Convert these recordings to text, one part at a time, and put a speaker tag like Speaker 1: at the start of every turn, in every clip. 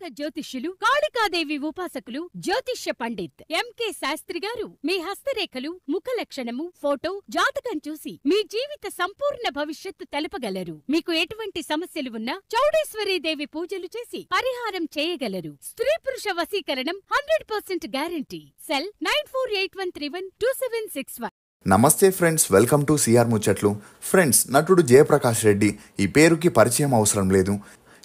Speaker 1: ప్రముఖ జ్యోతిష్యులు కాళికాదేవి ఉపాసకులు జ్యోతిష్య పండిత్ ఎంకే శాస్త్రి గారు మీ హస్తరేఖలు ముఖ లక్షణము ఫోటో జాతకం చూసి మీ జీవిత సంపూర్ణ భవిష్యత్తు తెలపగలరు. మీకు ఎటువంటి సమస్యలు ఉన్నా చౌడేశ్వరీదేవి పూజలు చేసి పరిహారం చేయగలరు. స్త్రీ పురుష వశీకరణం 100% గ్యారంటీ. సెల్ 9481312761.
Speaker 2: నమస్తే ఫ్రెండ్స్, వెల్కమ్ టు సిఆర్ ముచ్చట్లు. ఫ్రెండ్స్, నటుడు జయప్రకాష్ రెడ్డి ఈ పేరుకి పరిచయం అవసరం లేదు.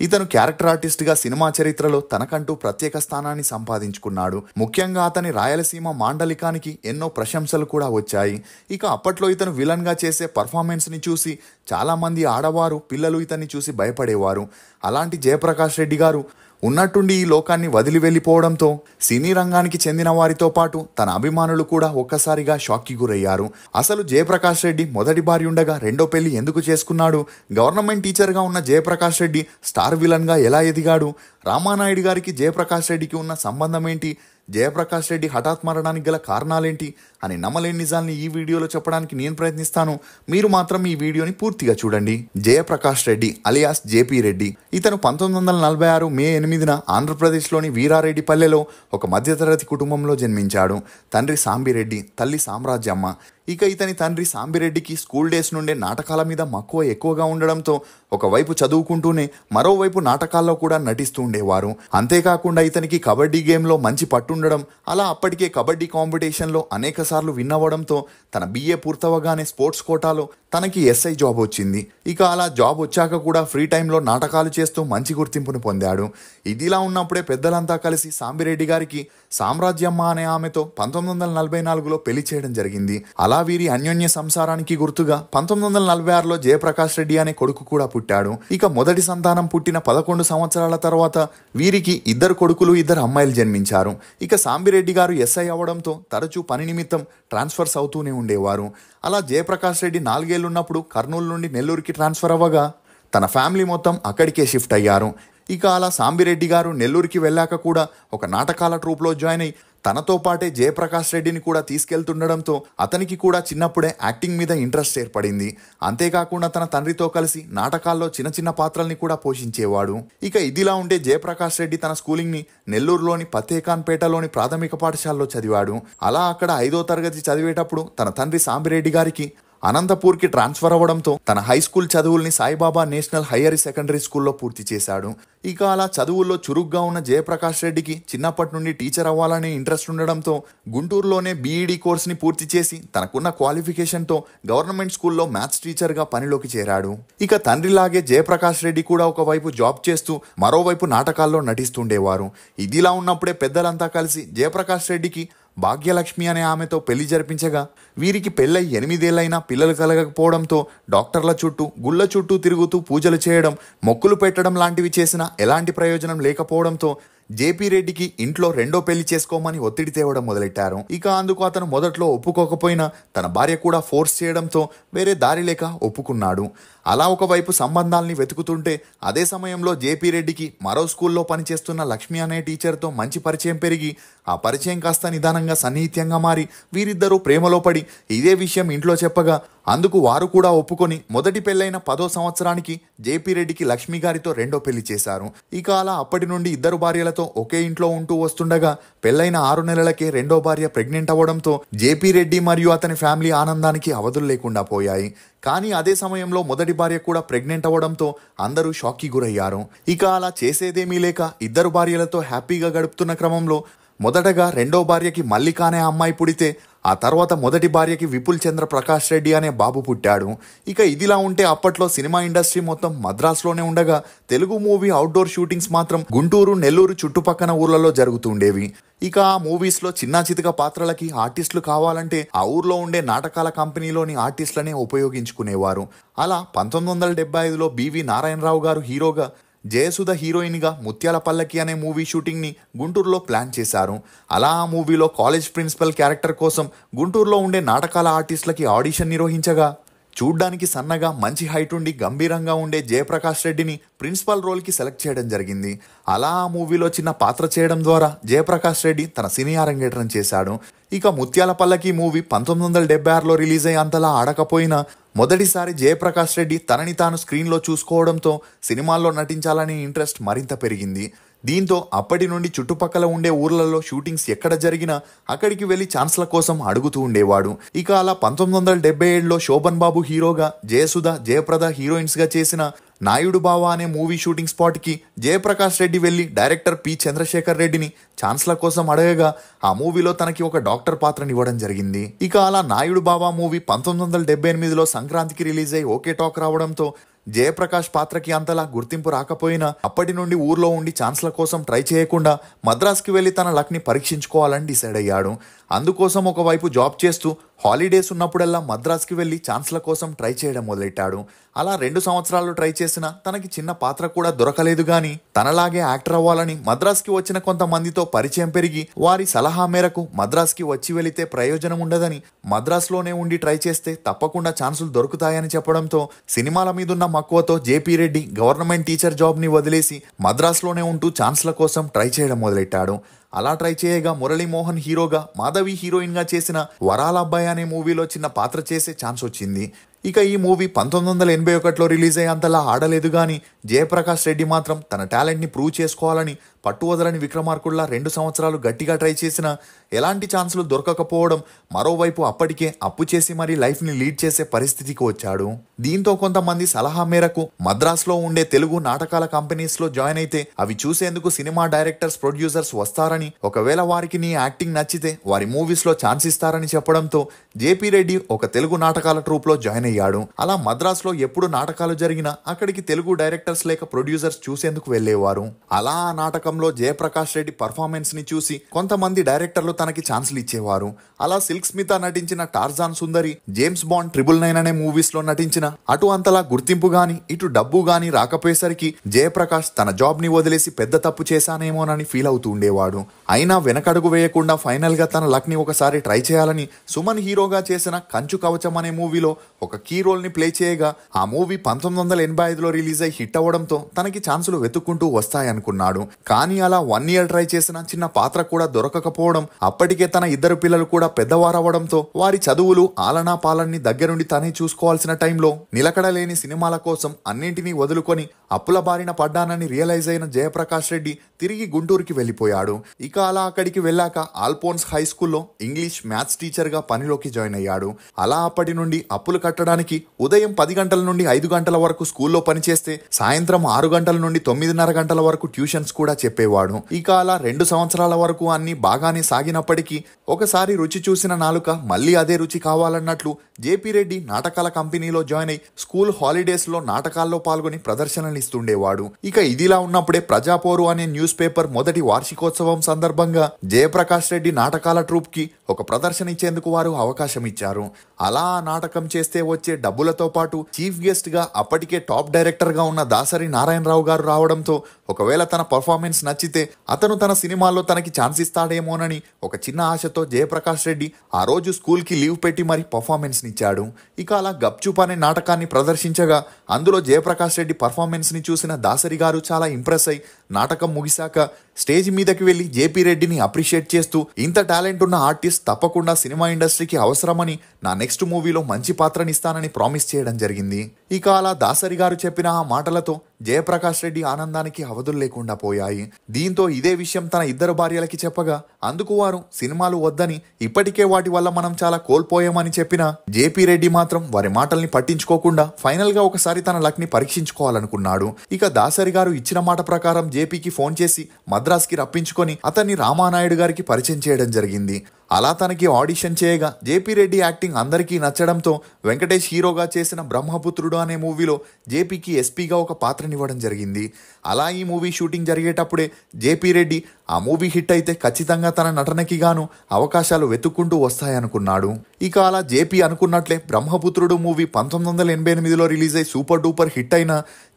Speaker 2: ఇతను క్యారెక్టర్ ఆర్టిస్ట్గా సినిమా చరిత్రలో తనకంటూ ప్రత్యేక స్థానాన్ని సంపాదించుకున్నాడు. ముఖ్యంగా అతని రాయలసీమ మాండలికానికి ఎన్నో ప్రశంసలు కూడా వచ్చాయి. ఇక అప్పట్లో ఇతను విలన్గా చేసే పర్ఫార్మెన్స్ని చూసి చాలామంది ఆడవారు పిల్లలు ఇతన్ని చూసి భయపడేవారు. అలాంటి జయప్రకాష్ రెడ్డి గారు ఉన్నట్టుండి ఈ లోకాన్ని వదిలి వెళ్ళిపోవడంతో సినీ రంగానికి చెందిన వారితో పాటు తన అభిమానులు కూడా ఒక్కసారిగా షాక్కి గురయ్యారు. అసలు జయప్రకాష్ రెడ్డి మొదటి భార్య ఉండగా రెండో పెళ్లి ఎందుకు చేసుకున్నాడు? గవర్నమెంట్ టీచర్గా ఉన్న జయప్రకాష్ రెడ్డి స్టార్ విలన్గా ఎలా ఎదిగాడు? రామానాయుడు గారికి జయప్రకాష్ రెడ్డికి ఉన్న సంబంధం ఏంటి? జయప్రకాష్ రెడ్డి హఠాత్ మరణానికి గల కారణాలేంటి అని నమ్మలేని నిజాల్ని ఈ వీడియోలో చెప్పడానికి నేను ప్రయత్నిస్తాను. మీరు మాత్రం ఈ వీడియోని పూర్తిగా చూడండి. Jayaprakash Reddy alias JP Reddy. ఇతను 1946 మే 8న ఆంధ్రప్రదేశ్లోని వీరారెడ్డిపల్లెలో ఒక మధ్యతరగతి కుటుంబంలో జన్మించాడు. తండ్రి సాంబిరెడ్డి, తల్లి సామ్రాజ్యమ్మ. ఇక ఇతని తండ్రి సాంబిరెడ్డికి స్కూల్ డేస్ నుండే నాటకాల మీద మక్కువ ఎక్కువగా ఉండడంతో ఒకవైపు చదువుకుంటూనే మరోవైపు నాటకాల్లో కూడా నటిస్తూ ఉండేవారు. అంతేకాకుండా ఇతనికి కబడ్డీ గేమ్లో మంచి పట్టుండడం, అలా అప్పటికే కబడ్డీ కాంపిటీషన్లో అనేక సార్లు విన్ అవ్వడంతో తన BA పూర్తవగానే స్పోర్ట్స్ కోటాలో తనకి SI జాబ్ వచ్చింది. ఇక అలా జాబ్ వచ్చాక కూడా ఫ్రీ టైంలో నాటకాలు చేస్తూ మంచి గుర్తింపును పొందాడు. ఇదిలా ఉన్నప్పుడే పెద్దలంతా కలిసి సాంబిరెడ్డి గారికి సామ్రాజ్యమ్మ అనే ఆమెతో 1944లో పెళ్లి చేయడం జరిగింది. అలా వీరి అన్యోన్య సంసారానికి గుర్తుగా 1946లో జయప్రకాష్ రెడ్డి అనే కొడుకు కూడా పుట్టాడు. ఇక మొదటి సంతానం పుట్టిన 11 సంవత్సరాల తర్వాత వీరికి 2 కొడుకులు 2 అమ్మాయిలు జన్మించారు. ఇక సాంబిరెడ్డి గారు SI అవ్వడంతో తరచూ పని నిమిత్తం ట్రాన్స్ఫర్స్ అవుతూనే ఉండేవారు. అలా జయప్రకాష్ రెడ్డి 4 ఏళ్లున్నప్పుడు కర్నూలు నుండి నెల్లూరుకి ట్రాన్స్ఫర్ అవ్వగా తన ఫ్యామిలీ మొత్తం అక్కడికే షిఫ్ట్ అయ్యారు. ఇక అలా సాంబిరెడ్డి గారు నెల్లూరుకి వెళ్ళాక కూడా ఒక నాటకాల ట్రూప్లో జాయిన్ అయి తనతో పాటే జయప్రకాష్ రెడ్డిని కూడా తీసుకెళ్తుండడంతో అతనికి కూడా చిన్నప్పుడే యాక్టింగ్ మీద ఇంట్రెస్ట్ ఏర్పడింది. అంతేకాకుండా తన తండ్రితో కలిసి నాటకాల్లో చిన్న చిన్న పాత్రల్ని కూడా పోషించేవాడు. ఇక ఇదిలా ఉంటే జయప్రకాష్ రెడ్డి తన స్కూలింగ్ని నెల్లూరులోని ఫతేఖాన్పేటలోని ప్రాథమిక పాఠశాలలో చదివాడు. అలా అక్కడ 5వ తరగతి చదివేటప్పుడు తన తండ్రి సాంబిరెడ్డి గారికి అనంతపూర్కి ట్రాన్స్ఫర్ అవ్వడంతో తన హై స్కూల్ చదువుల్ని సాయిబాబా నేషనల్ హయ్యర్ సెకండరీ స్కూల్లో పూర్తి చేశాడు. ఇక అలా చదువుల్లో చురుగ్గా ఉన్న జయప్రకాష్ రెడ్డికి చిన్నప్పటి నుండి టీచర్ అవ్వాలనే ఇంట్రెస్ట్ ఉండడంతో గుంటూరులోనే BEd కోర్స్ని పూర్తి చేసి తనకున్న క్వాలిఫికేషన్తో గవర్నమెంట్ స్కూల్లో మ్యాథ్స్ టీచర్గా పనిలోకి చేరాడు. ఇక తండ్రిలాగే జయప్రకాష్ రెడ్డి కూడా ఒకవైపు జాబ్ చేస్తూ మరోవైపు నాటకాల్లో నటిస్తుండేవారు. ఇదిలా ఉన్నప్పుడే పెద్దలంతా కలిసి జయప్రకాష్ రెడ్డికి భాగ్యలక్ష్మి అనే ఆమెతో పెళ్లి జరిపించగా వీరికి పెళ్ళై 8 ఏళ్లైనా పిల్లలు కలగకపోవడంతో డాక్టర్ల చుట్టూ గుళ్ళ చుట్టూ తిరుగుతూ పూజలు చేయడం, మొక్కులు పెట్టడం లాంటివి చేసినా ఎలాంటి ప్రయోజనం లేకపోవడంతో జేపీ రెడ్డికి ఇంట్లో రెండో పెళ్లి చేసుకోమని ఒత్తిడి తేవడం మొదలెట్టారు. ఇక అందుకు అతను మొదట్లో ఒప్పుకోకపోయినా తన భార్య కూడా ఫోర్స్ చేయడంతో వేరే దారి లేక ఒప్పుకున్నాడు. అలా ఒకవైపు సంబంధాల్ని వెతుకుతుంటే అదే సమయంలో జేపీ రెడ్డికి మరో స్కూల్లో పనిచేస్తున్న లక్ష్మి అనే టీచర్తో మంచి పరిచయం పెరిగి ఆ పరిచయం కాస్త నిదానంగా సన్నిహిత్యంగా మారి వీరిద్దరూ ప్రేమలో పడి ఇదే విషయం ఇంట్లో చెప్పగా అందుకు వారు కూడా ఒప్పుకొని మొదటి పెళ్ళైన 10వ సంవత్సరానికి జేపీ రెడ్డికి లక్ష్మి గారితో రెండో పెళ్లి చేశారు. ఇక అలా అప్పటి నుండి 2 భార్యలతో ఒకే ఇంట్లో ఉంటూ వస్తుండగా పెళ్ళైన 6 నెలలకే రెండో భార్య ప్రెగ్నెంట్ అవ్వడంతో జేపీ రెడ్డి మరియు అతని ఫ్యామిలీ ఆనందానికి అవధులు లేకుండా పోయాయి. కానీ అదే సమయంలో మొదటి భార్య కూడా ప్రెగ్నెంట్ అవ్వడంతో అందరూ షాక్కి గురయ్యారు. ఇక అలా చేసేదేమీ లేక 2 భార్యలతో హ్యాపీగా గడుపుతున్న క్రమంలో మొదటగా రెండో భార్యకి మల్లిక అనే అమ్మాయి పుడితే ఆ తర్వాత మొదటి భార్యకి విపుల్ చంద్ర ప్రకాష్ రెడ్డి అనే బాబు పుట్టాడు. ఇక ఇదిలా ఉంటే అప్పట్లో సినిమా ఇండస్ట్రీ మొత్తం మద్రాసులోనే ఉండగా తెలుగు మూవీ అవుట్డోర్ షూటింగ్స్ మాత్రం గుంటూరు, నెల్లూరు చుట్టుపక్కన ఊర్లలో జరుగుతుండేవి. ఇక ఆ మూవీస్లో చిన్న చితక పాత్రలకి ఆర్టిస్టులు కావాలంటే ఆ ఊర్లో ఉండే నాటకాల కంపెనీలోని ఆర్టిస్టులనే ఉపయోగించుకునేవారు. అలా 1975లో BV నారాయణరావు గారు హీరోగా, జయసుధ హీరోయిన్గా ముత్యాల పల్లకి అనే మూవీ షూటింగ్ని గుంటూరులో ప్లాన్ చేశారు. అలా ఆ మూవీలో కాలేజ్ ప్రిన్సిపల్ క్యారెక్టర్ కోసం గుంటూరులో ఉండే నాటకాల ఆర్టిస్టులకి ఆడిషన్ నిర్వహించగా చూడ్డానికి సన్నగా మంచి హైట్ ఉండి గంభీరంగా ఉండే జయప్రకాష్ రెడ్డిని ప్రిన్సిపల్ రోల్కి సెలెక్ట్ చేయడం జరిగింది. అలా ఆ మూవీలో చిన్న పాత్ర చేయడం ద్వారా జయప్రకాష్ రెడ్డి తన సినీ అరంగేట్రం చేశాడు. ఇక ముత్యాల పల్లకి మూవీ 1976లో రిలీజ్ అయ్యి అంతలా ఆడకపోయినా మొదటిసారి జయప్రకాష్ రెడ్డి తనని తాను స్క్రీన్లో చూసుకోవడంతో సినిమాల్లో నటించాలనే ఇంట్రెస్ట్ మరింత పెరిగింది. దీంతో అప్పటి నుండి చుట్టుపక్కల ఉండే ఊర్లలో షూటింగ్స్ ఎక్కడ జరిగినా అక్కడికి వెళ్లి ఛాన్స్ల కోసం అడుగుతూ ఉండేవాడు. ఇక అలా 1977లో శోభన్ బాబు హీరోగా, జయసుధ, జయప్రద హీరోయిన్స్ గా చేసిన నాయుడు బావ అనే మూవీ షూటింగ్ స్పాట్ కి జయప్రకాష్ రెడ్డి వెళ్లి డైరెక్టర్ పి చంద్రశేఖర్ రెడ్డిని ఛాన్స్ల కోసం అడగగా ఆ మూవీలో తనకి ఒక డాక్టర్ పాత్రనివ్వడం జరిగింది. ఇక అలా నాయుడు బావ మూవీ 1978లో సంక్రాంతికి రిలీజ్ అయి ఓకే టాక్ రావడంతో జయప్రకాష్ పాత్రకి అంతలా గుర్తింపు రాకపోయినా అప్పటి నుండి ఊర్లో ఉండి ఛాన్స్ల కోసం ట్రై చేయకుండా మద్రాస్కి వెళ్లి తన లక్ని పరీక్షించుకోవాలని డిసైడ్ అయ్యాడు. అందుకోసం ఒకవైపు జాబ్ చేస్తూ హాలిడేస్ ఉన్నప్పుడల్లా మద్రాస్కి వెళ్లి ఛాన్స్ల కోసం ట్రై చేయడం మొదలెట్టాడు. అలా 2 సంవత్సరాలు ట్రై చేసినా తనకి చిన్న పాత్ర కూడా దొరకలేదు. గాని తనలాగే యాక్టర్ అవ్వాలని మద్రాస్కి వచ్చిన కొంతమందితో పరిచయం పెరిగి వారి సలహా మేరకు మద్రాస్కి వచ్చి వెళితే ప్రయోజనం ఉండదని, మద్రాస్లోనే ఉండి ట్రై చేస్తే తప్పకుండా ఛాన్సులు దొరుకుతాయని చెప్పడంతో సినిమాల మీదున్న మక్కువతో JP Reddy government teacher job ని వదిలేసి మద్రాస్లోనే ఉంటూ ఛాన్స్ల కోసం ట్రై చేయడం మొదలెట్టాడు. అలా ట్రై చేయగా మురళీమోహన్ హీరోగా, మాధవి హీరోయిన్ గా చేసిన వరాల అబ్బాయి అనే మూవీలో చిన్న పాత్ర చేసే ఛాన్స్ వచ్చింది. ఇక ఈ మూవీ 1981లో రిలీజ్ అయ్యేంతలా ఆడలేదు. గాని జయప్రకాష్ రెడ్డి మాత్రం తన టాలెంట్ ని ప్రూవ్ చేసుకోవాలని పట్టు వదలని విక్రమార్కుల్లా 2 సంవత్సరాలు గట్టిగా ట్రై చేసినా ఎలాంటి ఛాన్సులు దొరకకపోవడం, మరోవైపు అప్పటికే అప్పు చేసి మరీ లైఫ్ ని లీడ్ చేసే పరిస్థితికి వచ్చాడు. దీంతో కొంతమంది సలహా మేరకు మద్రాస్లో ఉండే తెలుగు నాటకాల కంపెనీస్ లో జాయిన్ అయితే అవి చూసేందుకు సినిమా డైరెక్టర్స్, ప్రొడ్యూసర్స్ వస్తారని, ఒకవేళ వారికి నీ యాక్టింగ్ నచ్చితే వారి మూవీస్ లో ఛాన్స్ ఇస్తారని చెప్పడంతో జేపీ రెడ్డి ఒక తెలుగు నాటకాల ట్రూప్ లో జాయిన్ అయ్యాడు. అలా మద్రాస్ లో ఎప్పుడు నాటకాలు జరిగినా అక్కడికి తెలుగు డైరెక్టర్స్ లేక ప్రొడ్యూసర్స్ చూసేందుకు వెళ్లేవారు. అలా ఆ నాటకంలో జయప్రకాష్ రెడ్డి పర్ఫార్మెన్స్ ని చూసి కొంతమంది డైరెక్టర్లు తనకి ఛాన్సులు ఇచ్చేవారు. అలా సిల్క్ స్మిత నటించిన టార్జాన్ సుందరి, జేమ్స్ బాండ్ 999 అనే మూవీస్ లో నటించిన అటు అంతలా గుర్తింపు గాని ఇటు డబ్బు గాని రాకపోయేసరికి జయప్రకాష్ తన జాబ్ ని వదిలేసి పెద్ద తప్పు చేశానేమోనని ఫీల్ అవుతూ ఉండేవాడు. అయినా వెనకడుగు వేయకుండా ఫైనల్ గా తన లక్ ని ఒకసారి ట్రై చేయాలని సుమన్ హీరోగా చేసిన కంచు కవచం అనే మూవీలో ఒక కీ రోల్ ని ప్లే చేయగా ఆ మూవీ 1985లో రిలీజ్ అయి హిట్ అవ్వడంతో తనకి ఛాన్సులు వెతుక్కుంటూ వస్తాయనుకున్నాడు. కానీ అలా 1 year ట్రై చేసిన చిన్న పాత్ర కూడా దొరకకపోవడం, అప్పటికే తన 2 పిల్లలు కూడా పెద్దవారవడంతో వారి చదువులు, ఆలనా పాలన్ని దగ్గరుండి తనే చూసుకోవాల్సిన టైంలో నిలకడలేని సినిమాల కోసం అన్నింటినీ వదులుకొని అప్పుల బారిన పడ్డానని రియలైజ్ అయిన జయప్రకాష్ రెడ్డి తిరిగి గుంటూరుకి వెళ్లిపోయాడు. ఇక అలా అక్కడికి వెళ్ళాక ఆల్పోన్స్ హై స్కూల్లో ఇంగ్లీష్, మ్యాథ్స్ టీచర్ గా పనిలోకి జాయిన్ అయ్యాడు. అలా అప్పటి నుండి అప్పులు కట్టడానికి ఉదయం 10 గంటల నుండి 5 గంటల వరకు స్కూల్లో పనిచేస్తే సాయంత్రం 6 గంటల నుండి 9:30 గంటల వరకు ట్యూషన్స్ కూడా చెప్పేవాడు. ఇక అలా 2 సంవత్సరాల వరకు అన్ని బాగానే సాగినప్పటికీ ఒకసారి రుచి చూసిన నాలుక మళ్ళీ అదే రుచి కావాలన్నట్లు జేపీ రెడ్డి నాటకాల కంపెనీలో జాయిన్ అయి స్కూల్ హాలిడేస్ లో నాటకాల్లో పాల్గొని ప్రదర్శనలు ఇస్తుండేవాడు. ఇక ఇదిలా ఉన్నప్పుడే ప్రజాపోరు అనే న్యూస్ పేపర్ మొదటి వార్షికోత్సవం సందర్భంగా జయప్రకాష్ రెడ్డి నాటకాల ట్రూప్ కి ఒక ప్రదర్శన ఇచ్చేందుకు వారు అవకాశం ఇచ్చారు. అలా ఆ నాటకం చేస్తే వచ్చే డబ్బులతో పాటు చీఫ్ గెస్ట్ గా అప్పటికే టాప్ డైరెక్టర్ గా ఉన్న దాసరి నారాయణరావు గారు రావడంతో ఒకవేళ తన పర్ఫార్మెన్స్ నచ్చితే అతను తన సినిమాల్లో తనకి ఛాన్స్ ఇస్తాడేమోనని ఒక చిన్న ఆశతో జయప్రకాష్ రెడ్డి ఆ రోజు స్కూల్ కి లీవ్ పెట్టి మరి పర్ఫార్మెన్స్ నిచ్చాడు. ఇక అలా గప్చుప్ అనే నాటకాన్ని ప్రదర్శించగా అందులో జయప్రకాష్ రెడ్డి పర్ఫార్మెన్స్ ని చూసిన దాసరి గారు చాలా ఇంప్రెస్ అయి నాటకం ముగిశాక స్టేజ్ మీదకి వెళ్లి జేపీ రెడ్డిని అప్రిషియేట్ చేస్తూ, ఇంత టాలెంట్ ఉన్న ఆర్టిస్ట్ తప్పకుండా సినిమా ఇండస్ట్రీకి అవసరమని, నా నెక్స్ట్ మూవీలో మంచి పాత్రనిస్తానని ప్రామిస్ చేయడం జరిగింది. ఇక అలా దాసరి గారు చెప్పిన ఆ మాటలతో జయప్రకాష్ రెడ్డి ఆనందానికి అవధులు లేకుండా పోయాయి. దీంతో ఇదే విషయం తన 2 భార్యలకి చెప్పగా అందుకు వారు సినిమాలు వద్దని, ఇప్పటికే వాటి వల్ల మనం చాలా కోల్పోయామని చెప్పిన జేపీ రెడ్డి మాత్రం వారి మాటల్ని పట్టించుకోకుండా ఫైనల్ గా ఒకసారి తన లక్ ని పరీక్షించుకోవాలనుకున్నాడు. ఇక దాసరి గారు ఇచ్చిన మాట ప్రకారం జేపీకి ఫోన్ చేసి మద్రాస్కి రప్పించుకొని అతన్ని రామానాయుడు గారికి పరిచయం చేయడం జరిగింది. అలా తనకి ఆడిషన్ చేయగా జేపీ రెడ్డి యాక్టింగ్ అందరికీ నచ్చడంతో వెంకటేష్ హీరోగా చేసిన బ్రహ్మపుత్రుడు అనే మూవీలో జేపీకి ఎస్పీగా ఒక పాత్రనివ్వడం జరిగింది. అలా ఈ మూవీ షూటింగ్ జరిగేటప్పుడే జేపీ రెడ్డి ఆ మూవీ హిట్ అయితే ఖచ్చితంగా తన నటనకి గాను అవకాశాలు వెతుక్కుంటూ వస్తాయనుకున్నాడు. ఇక అలా జేపీ అనుకున్నట్లే బ్రహ్మపుత్రుడు మూవీ 1988లో రిలీజ్ అయి సూపర్ డూపర్ హిట్ అయిన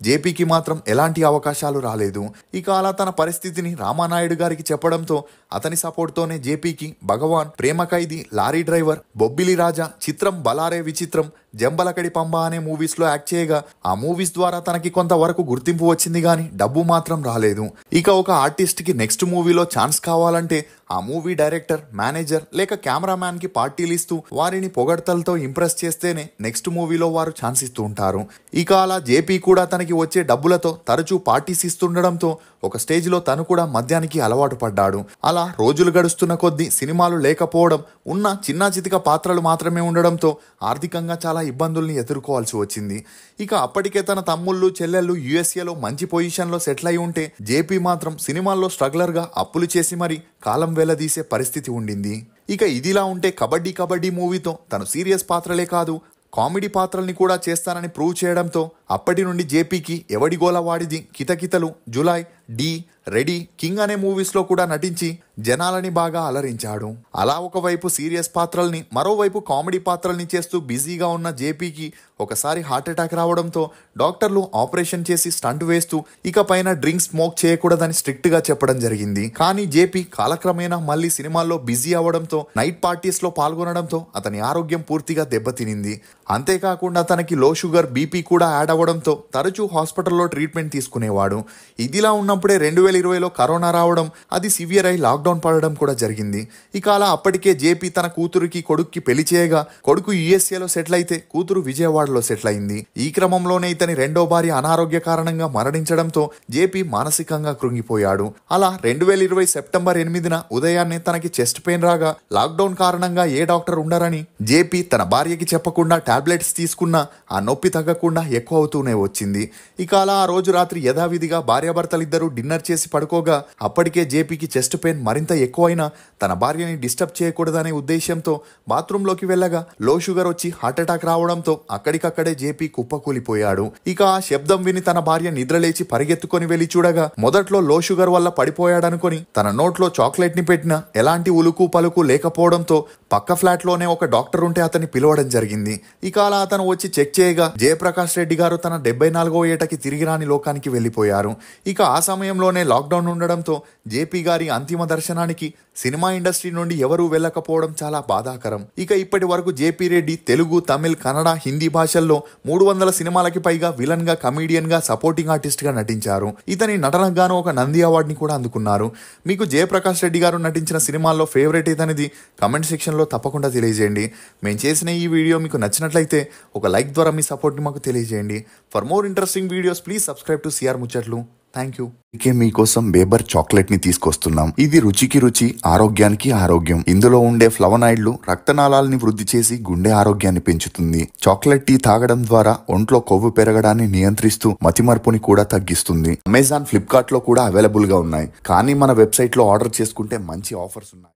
Speaker 2: జేపీకి మాత్రం ఎలాంటి అవకాశాలు రాలేదు. ఇక అలా తన పరిస్థితిని రామానాయుడు గారికి చెప్పడంతో అతని సపోర్ట్తోనే జేపీకి భగవాన్, ప్రేమ ఖైదీ, లారీ డ్రైవర్, బొబ్బిలి రాజా, చిత్రం బలారే విచిత్రం, జంబలకడి పంబ అనే మూవీస్ లో యాక్ట్ చేయగా ఆ మూవీస్ ద్వారా తనకి కొంతవరకు గుర్తింపు వచ్చింది గాని డబ్బు మాత్రం రాలేదు. ఇక ఒక ఆర్టిస్ట్ కి నెక్స్ట్ మూవీలో ఛాన్స్ కావాలంటే ఆ మూవీ డైరెక్టర్, మేనేజర్ లేక కెమెరామ్యాన్ కి పార్టీలు ఇస్తూ వారిని పొగడ్తలతో ఇంప్రెస్ చేస్తేనే నెక్స్ట్ మూవీలో వారు ఛాన్స్ ఇస్తూ ఉంటారు. ఇక అలా జేపీ కూడా తనకి వచ్చే డబ్బులతో తరచూ పార్టీస్ ఇస్తుండడంతో ఒక స్టేజ్ లో తను కూడా మద్యానికి అలవాటు పడ్డాడు. అలా రోజులు గడుస్తున్న కొద్దీ సినిమాలు లేకపోవడం, ఉన్న చిన్న చితిక పాత్రలు మాత్రమే ఉండడంతో ఆర్థికంగా చాలా ఇబ్బందుల్ని ఎదుర్కోవాల్సి వచ్చింది. ఇక అప్పటికే తన తమ్ముళ్ళు చెల్లెళ్ళు యుఎస్ఏలో మంచి పొజిషన్లో సెటిల్ అయి ఉంటే జేపీ మాత్రం సినిమాల్లో స్ట్రగ్లర్గా అప్పులు చేసి మరీ కాలం వెళ్లదీసే పరిస్థితి ఉండింది. ఇక ఇదిలా ఉంటే కబడ్డీ కబడ్డీ మూవీతో తను సీరియస్ పాత్రలే కాదు కామెడీ పాత్రల్ని కూడా చేస్తానని ప్రూవ్ చేయడంతో అప్పటి నుండి జేపీకి ఎవడి గోల వాడిది, కితకితలు, జులై, డి, రెడీ, కింగ్ అనే మూవీస్లో కూడా నటించి జనాలని బాగా అలరించాడు. అలా ఒకవైపు సీరియస్ పాత్రల్ని, మరోవైపు కామెడీ పాత్రల్ని చేస్తూ బిజీగా ఉన్న జేపీకి ఒకసారి హార్ట్ అటాక్ రావడంతో డాక్టర్లు ఆపరేషన్ చేసి స్టంట్ వేస్తూ ఇక పైన డ్రింక్స్ స్మోక్ చేయకూడదని స్ట్రిక్ట్ గా చెప్పడం జరిగింది. కానీ జేపీ కాలక్రమేణా మళ్ళీ సినిమాల్లో బిజీ అవ్వడంతో, నైట్ పార్టీస్ లో పాల్గొనడంతో అతని ఆరోగ్యం పూర్తిగా దెబ్బతినింది. అంతేకాకుండా తనకి లో షుగర్, బీపీ కూడా యాడ్ అవ్వడంతో తరచూ హాస్పిటల్లో ట్రీట్మెంట్ తీసుకునేవాడు. ఇదిలా ఉన్నప్పుడే 2020లో కరోనా రావడం, అది సివియర్ అయి లాక్డౌన్ పడడం కూడా జరిగింది. ఇక అలా అప్పటికే జేపీ తన కూతురికి, కొడుక్కి పెళ్లి చేయగా కొడుకు యుఎస్ఏలో సెటిల్ అయితే కూతురు విజయవాడలో సెటిల్ అయింది. ఈ క్రమంలోనే ఇతని రెండో భార్య అనారోగ్య కారణంగా మరణించడంతో జేపీ మానసికంగా కృంగిపోయాడు. అలా 2020 సెప్టెంబర్ 8న ఉదయాన్నే తనకి చెస్ట్ పెయిన్ రాగా లాక్డౌన్ కారణంగా ఏ డాక్టర్ ఉండరని జేపీ తన భార్యకి చెప్పకుండా టాబ్లెట్స్ తీసుకున్నా ఆ నొప్పి తగ్గకుండా ఎక్కువ అవుతూనే వచ్చింది. ఇక అలా ఆ రోజు రాత్రి యథావిధిగా భార్యాభర్తలిద్దరూ డిన్నర్ చేసి పడుకోగా అప్పటికే జేపీకి చెస్ట్ పెయిన్ మరింత ఎక్కువైనా తన భార్యని డిస్టర్బ్ చేయకూడదనే ఉద్దేశంతో బాత్రూంలోకి వెళ్ళగా లో షుగర్ వచ్చి హార్ట్ అటాక్ రావడంతో అక్కడికక్కడే జేపీ కుప్పకూలిపోయాడు. ఇక ఆ శబ్దం విని తన భార్య నిద్రలేచి పరిగెత్తుకొని వెళ్లి చూడగా మొదట్లో లో షుగర్ వల్ల పడిపోయాడనుకొని తన నోట్లో చాక్లెట్ ని పెట్టినా ఎలాంటి ఉలుకు పలుకు లేకపోవడంతో పక్క ఫ్లాట్ లోనే ఒక డాక్టర్ ఉంటే అతన్ని పిలవడం జరిగింది. ఇక అలా అతను వచ్చి చెక్ చేయగా జయప్రకాష్ రెడ్డి గారు తన 74వ ఏటకి తిరిగి రాని లోకానికి వెళ్లిపోయారు. ఇక ఆ సమయంలోనే లాక్డౌన్ ఉండడంతో జేపీ గారి అంతిమ దర్శనానికి సినిమా ఇండస్ట్రీ నుండి ఎవరూ వెళ్ళకపోవడం చాలా బాధాకరం. ఇక ఇప్పటి వరకు జేపీ రెడ్డి తెలుగు, తమిళ్, కన్నడ, హిందీ భాషల్లో 300 సినిమాలకి పైగా విలన్ గా, కమీడియన్ గా, సపోర్టింగ్ ఆర్టిస్ట్ గా నటించారు. ఇతని నటనకు గాను ఒక నంది అవార్డు ని కూడా అందుకున్నారు. మీకు జయప్రకాష్ రెడ్డి గారు నటించిన సినిమాల్లో ఫేవరెట్ ఏదనేది కమెంట్ సెక్షన్ లో తప్పకుండా తెలియజేయండి. మేము చేసిన ఈ వీడియో మీకు నచ్చినట్లయితే ఒక లైక్ ద్వారా మీ సపోర్ట్ ని మాకు తెలియజేయండి. For more interesting videos please subscribe to CR Muchatlu. Thank you. ఇకే మీకోసం బేబర్ చాక్లెట్ ని తీసుకొస్తున్నాం. ఇది రుచికి రుచి, ఆరోగ్యానికి ఆరోగ్యం. ఇందులో ఉండే ఫ్లవనాయిడ్లు రక్తనాళాలని వృద్ధి చేసి గుండె ఆరోగ్యాన్ని పెంచుతుంది. చాక్లెట్ టీ తాగడం ద్వారా ఒంట్లో కొవ్వు పెరగడాన్ని నియంత్రిస్తూ మతిమరుపుని కూడా తగ్గిస్తుంది. అమెజాన్, ఫ్లిప్కార్ట్ లో కూడా అవైలబుల్ గా ఉన్నాయి. కానీ మన వెబ్సైట్ లో ఆర్డర్ చేసుకుంటే మంచి ఆఫర్స్ ఉన్నాయి.